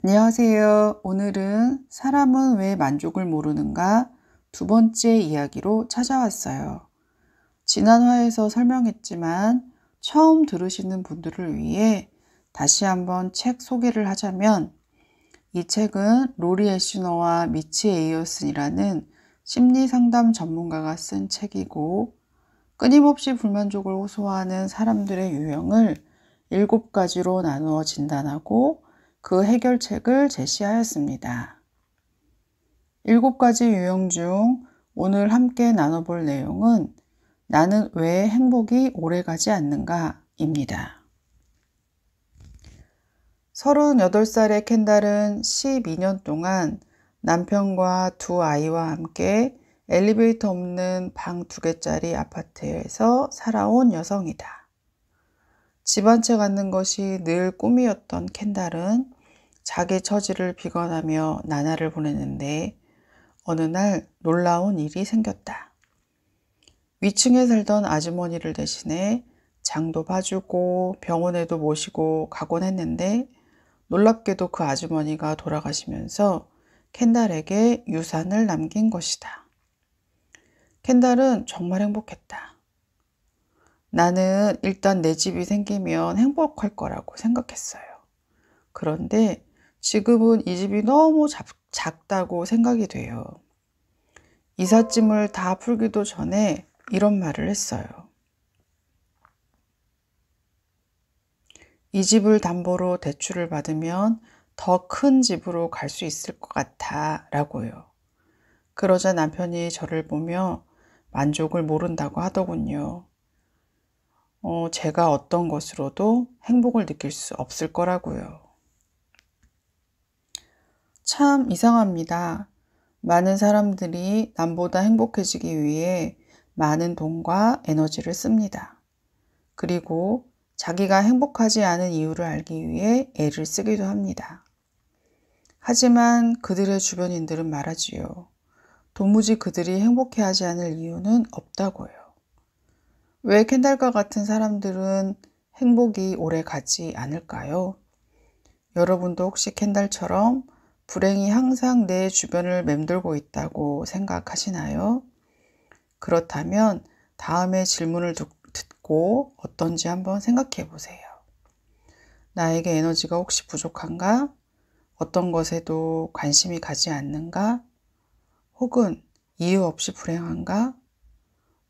안녕하세요. 오늘은 사람은 왜 만족을 모르는가 두 번째 이야기로 찾아왔어요. 지난 화에서 설명했지만 처음 들으시는 분들을 위해 다시 한번 책 소개를 하자면 이 책은 로리 애슈너와 미치 에이어슨이라는 심리 상담 전문가가 쓴 책이고 끊임없이 불만족을 호소하는 사람들의 유형을 7가지로 나누어 진단하고 그 해결책을 제시하였습니다. 7가지 유형 중 오늘 함께 나눠볼 내용은 나는 왜 행복이 오래가지 않는가 입니다. 38살의 켄달은 12년 동안 남편과 두 아이와 함께 엘리베이터 없는 방 2개짜리 아파트에서 살아온 여성이다. 집 한 채 갖는 것이 늘 꿈이었던 켄달은 자기 처지를 비관하며 나날을 보냈는데 어느 날 놀라운 일이 생겼다. 위층에 살던 아주머니를 대신해 장도 봐주고 병원에도 모시고 가곤 했는데 놀랍게도 그 아주머니가 돌아가시면서 켄달에게 유산을 남긴 것이다. 켄달은 정말 행복했다. 나는 일단 내 집이 생기면 행복할 거라고 생각했어요. 그런데 지금은 이 집이 너무 작다고 생각이 돼요. 이삿짐을 다 풀기도 전에 이런 말을 했어요. 이 집을 담보로 대출을 받으면 더 큰 집으로 갈 수 있을 것 같아 라고요. 그러자 남편이 저를 보며 만족을 모른다고 하더군요. 제가 어떤 것으로도 행복을 느낄 수 없을 거라고요. 참 이상합니다. 많은 사람들이 남보다 행복해지기 위해 많은 돈과 에너지를 씁니다. 그리고 자기가 행복하지 않은 이유를 알기 위해 애를 쓰기도 합니다. 하지만 그들의 주변인들은 말하지요. 도무지 그들이 행복해하지 않을 이유는 없다고요. 왜 켄달과 같은 사람들은 행복이 오래 가지 않을까요? 여러분도 혹시 켄달처럼 불행이 항상 내 주변을 맴돌고 있다고 생각하시나요? 그렇다면 다음의 질문을 듣고 어떤지 한번 생각해 보세요. 나에게 에너지가 혹시 부족한가? 어떤 것에도 관심이 가지 않는가? 혹은 이유 없이 불행한가?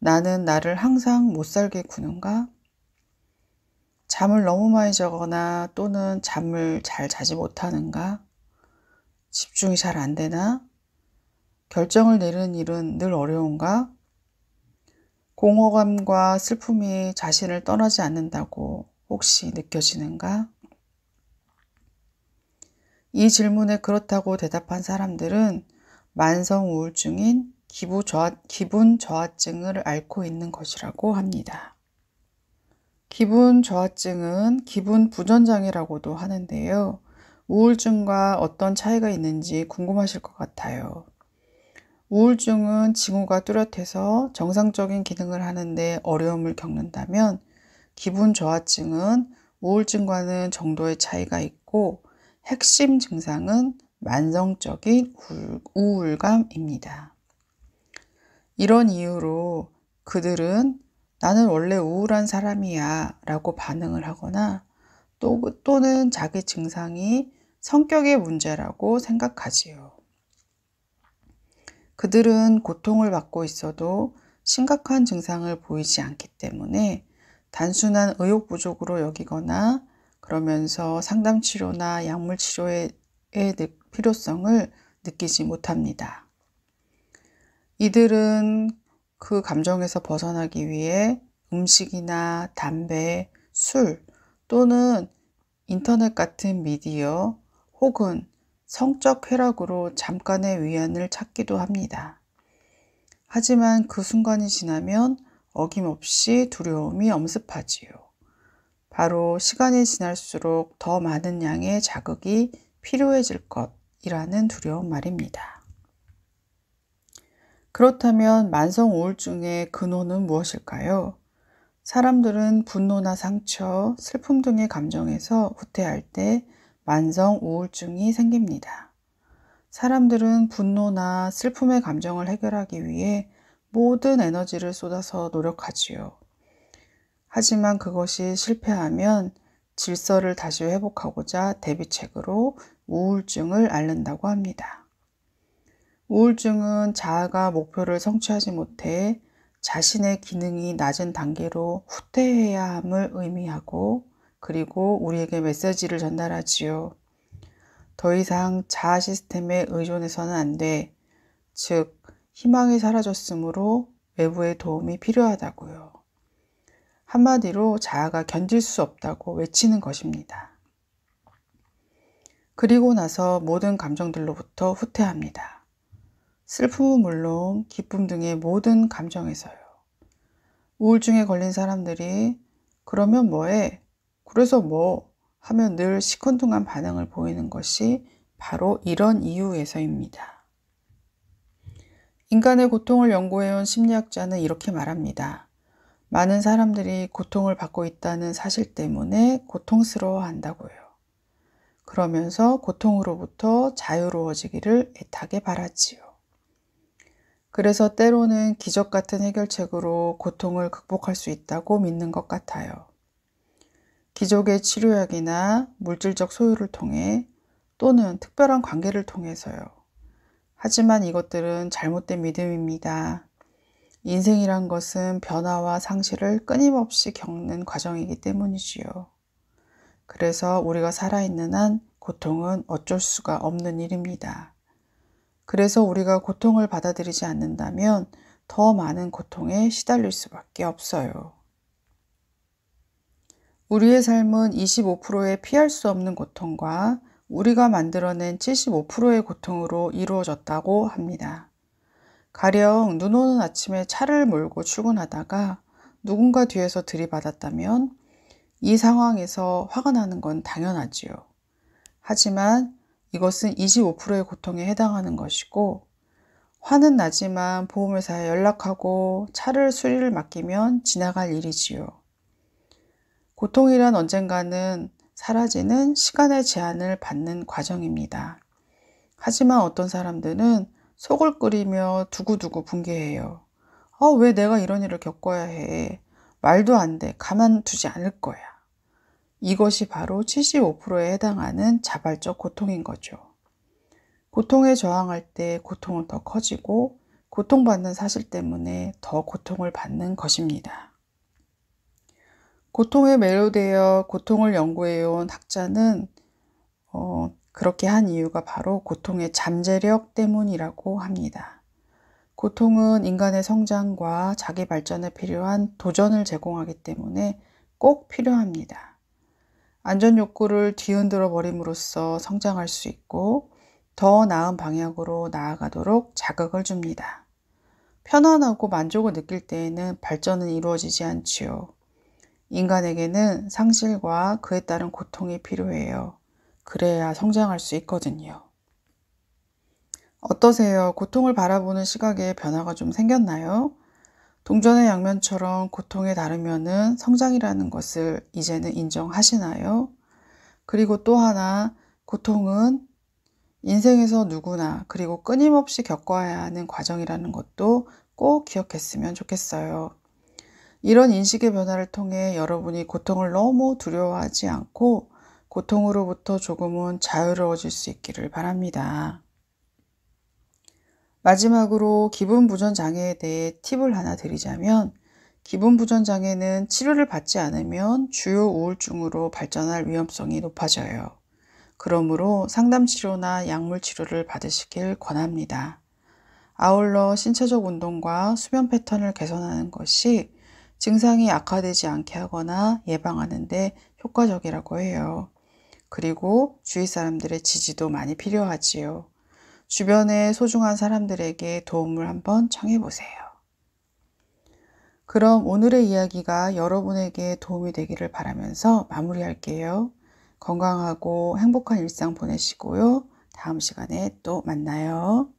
나는 나를 항상 못살게 구는가? 잠을 너무 많이 자거나 또는 잠을 잘 자지 못하는가? 집중이 잘 안 되나? 결정을 내리는 일은 늘 어려운가? 공허감과 슬픔이 자신을 떠나지 않는다고 혹시 느껴지는가? 이 질문에 그렇다고 대답한 사람들은 만성 우울증인 기분 저하증을 앓고 있는 것이라고 합니다. 기분 저하증은 기분 부전장애라고도 하는데요. 우울증과 어떤 차이가 있는지 궁금하실 것 같아요. 우울증은 징후가 뚜렷해서 정상적인 기능을 하는데 어려움을 겪는다면 기분 저하증은 우울증과는 정도의 차이가 있고 핵심 증상은 만성적인 우울감입니다. 이런 이유로 그들은 나는 원래 우울한 사람이야 라고 반응을 하거나 또는 자기 증상이 성격의 문제라고 생각하지요. 그들은 고통을 받고 있어도 심각한 증상을 보이지 않기 때문에 단순한 의욕 부족으로 여기거나 그러면서 상담 치료나 약물 치료의 필요성을 느끼지 못합니다. 이들은 그 감정에서 벗어나기 위해 음식이나 담배, 술 또는 인터넷 같은 미디어 혹은 성적 쾌락으로 잠깐의 위안을 찾기도 합니다. 하지만 그 순간이 지나면 어김없이 두려움이 엄습하지요. 바로 시간이 지날수록 더 많은 양의 자극이 필요해질 것이라는 두려움 말입니다. 그렇다면 만성 우울증의 근원은 무엇일까요? 사람들은 분노나 상처, 슬픔 등의 감정에서 후퇴할 때 만성 우울증이 생깁니다. 사람들은 분노나 슬픔의 감정을 해결하기 위해 모든 에너지를 쏟아서 노력하지요. 하지만 그것이 실패하면 질서를 다시 회복하고자 대비책으로 우울증을 앓는다고 합니다. 우울증은 자아가 목표를 성취하지 못해 자신의 기능이 낮은 단계로 후퇴해야 함을 의미하고, 그리고 우리에게 메시지를 전달하지요. 더 이상 자아 시스템에 의존해서는 안 돼. 즉, 희망이 사라졌으므로 외부의 도움이 필요하다고요. 한마디로 자아가 견딜 수 없다고 외치는 것입니다. 그리고 나서 모든 감정들로부터 후퇴합니다. 슬픔은 물론 기쁨 등의 모든 감정에서요. 우울증에 걸린 사람들이 그러면 뭐해? 그래서 뭐? 하면 늘 시큰둥한 반응을 보이는 것이 바로 이런 이유에서입니다. 인간의 고통을 연구해온 심리학자는 이렇게 말합니다. 많은 사람들이 고통을 받고 있다는 사실 때문에 고통스러워한다고요. 그러면서 고통으로부터 자유로워지기를 애타게 바라지요. 그래서 때로는 기적 같은 해결책으로 고통을 극복할 수 있다고 믿는 것 같아요. 기적의 치료약이나 물질적 소유를 통해, 또는 특별한 관계를 통해서요. 하지만 이것들은 잘못된 믿음입니다. 인생이란 것은 변화와 상실을 끊임없이 겪는 과정이기 때문이지요. 그래서 우리가 살아있는 한 고통은 어쩔 수가 없는 일입니다. 그래서 우리가 고통을 받아들이지 않는다면 더 많은 고통에 시달릴 수밖에 없어요. 우리의 삶은 25%의 피할 수 없는 고통과 우리가 만들어낸 75%의 고통으로 이루어졌다고 합니다. 가령 눈 오는 아침에 차를 몰고 출근하다가 누군가 뒤에서 들이받았다면 이 상황에서 화가 나는 건 당연하지요. 하지만 이것은 25%의 고통에 해당하는 것이고, 화는 나지만 보험회사에 연락하고 차를 수리를 맡기면 지나갈 일이지요. 고통이란 언젠가는 사라지는 시간의 제한을 받는 과정입니다. 하지만 어떤 사람들은 속을 끓이며 두고두고 붕괴해요. 왜 내가 이런 일을 겪어야 해? 말도 안 돼. 가만두지 않을 거야. 이것이 바로 75%에 해당하는 자발적 고통인 거죠. 고통에 저항할 때 고통은 더 커지고, 고통받는 사실 때문에 더 고통을 받는 것입니다. 고통에 매료되어 고통을 연구해온 학자는 그렇게 한 이유가 바로 고통의 잠재력 때문이라고 합니다. 고통은 인간의 성장과 자기 발전에 필요한 도전을 제공하기 때문에 꼭 필요합니다. 안전 욕구를 뒤흔들어 버림으로써 성장할 수 있고, 더 나은 방향으로 나아가도록 자극을 줍니다. 편안하고 만족을 느낄 때에는 발전은 이루어지지 않지요. 인간에게는 상실과 그에 따른 고통이 필요해요. 그래야 성장할 수 있거든요. 어떠세요? 고통을 바라보는 시각에 변화가 좀 생겼나요? 동전의 양면처럼 고통에 다르면은 성장이라는 것을 이제는 인정하시나요? 그리고 또 하나, 고통은 인생에서 누구나, 그리고 끊임없이 겪어야 하는 과정이라는 것도 꼭 기억했으면 좋겠어요. 이런 인식의 변화를 통해 여러분이 고통을 너무 두려워하지 않고 고통으로부터 조금은 자유로워질 수 있기를 바랍니다. 마지막으로 기분 부전 장애에 대해 팁을 하나 드리자면, 기분 부전 장애는 치료를 받지 않으면 주요 우울증으로 발전할 위험성이 높아져요. 그러므로 상담 치료나 약물 치료를 받으시길 권합니다. 아울러 신체적 운동과 수면 패턴을 개선하는 것이 증상이 악화되지 않게 하거나 예방하는 데 효과적이라고 해요. 그리고 주위 사람들의 지지도 많이 필요하지요. 주변의 소중한 사람들에게 도움을 한번 청해보세요. 그럼 오늘의 이야기가 여러분에게 도움이 되기를 바라면서 마무리할게요. 건강하고 행복한 일상 보내시고요. 다음 시간에 또 만나요.